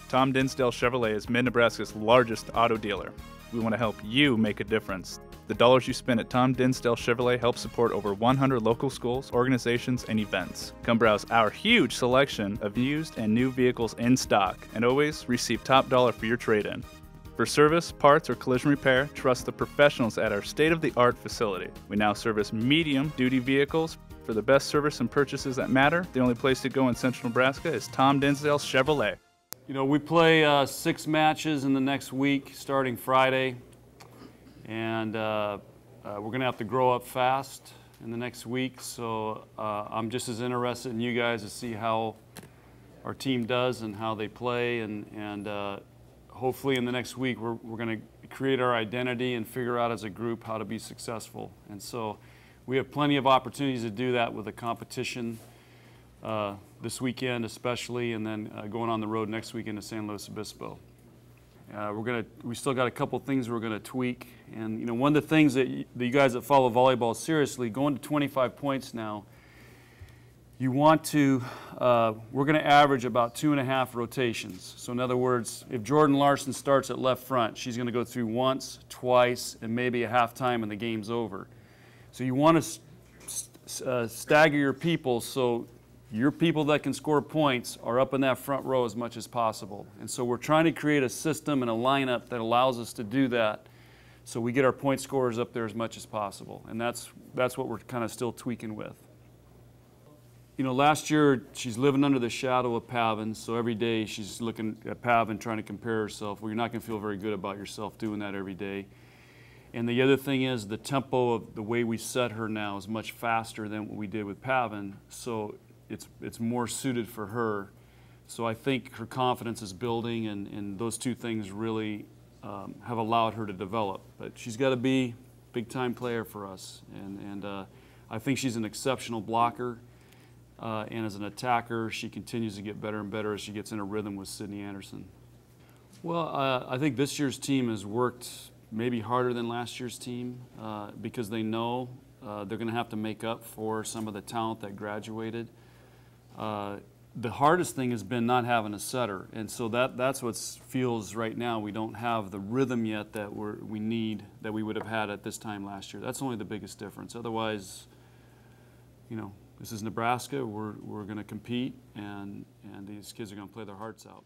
Tom Dinsdale Chevrolet is Mid-Nebraska's largest auto dealer. We want to help you make a difference. The dollars you spend at Tom Dinsdale Chevrolet help support over 100 local schools, organizations, and events. Come browse our huge selection of used and new vehicles in stock, and always receive top dollar for your trade-in. For service, parts, or collision repair, trust the professionals at our state-of-the-art facility. We now service medium-duty vehicles. For the best service and purchases that matter, the only place to go in Central Nebraska is Tom Dinsdale Chevrolet. You know, we play 6 matches in the next week, starting Friday, and we're going to have to grow up fast in the next week, so I'm just as interested in you guys to see how our team does and how they play, and hopefully in the next week we're going to create our identity and figure out as a group how to be successful. And so we have plenty of opportunities to do that with the competition this weekend especially, and then going on the road next weekend to San Luis Obispo. We still got a couple things we're going to tweak, and you know, one of the things that you guys that follow volleyball seriously, going to 25 points now, you want to, we're going to average about 2.5 rotations. So in other words, if Jordan Larson starts at left front, she's going to go through once, twice, and maybe a half time and the game's over. So you want to stagger your people so your people that can score points are up in that front row as much as possible. And so we're trying to create a system and a lineup that allows us to do that so we get our point scorers up there as much as possible. And that's what we're kind of still tweaking with. You know, last year she's living under the shadow of Pavin, so every day she's looking at Pavin trying to compare herself. Well, you're not going to feel very good about yourself doing that every day. And the other thing is the tempo of the way we set her now is much faster than what we did with Pavin, so it's more suited for her. So I think her confidence is building, and those two things really have allowed her to develop. But she's got to be a big-time player for us, and I think she's an exceptional blocker, and as an attacker, she continues to get better and better as she gets in a rhythm with Sydney Anderson. Well, I think this year's team has worked maybe harder than last year's team because they know they're going to have to make up for some of the talent that graduated. The hardest thing has been not having a setter, and so that's what feels right now. We don't have the rhythm yet that we need, that we would have had at this time last year. That's only the biggest difference. Otherwise, you know, this is Nebraska. We're going to compete, and these kids are going to play their hearts out.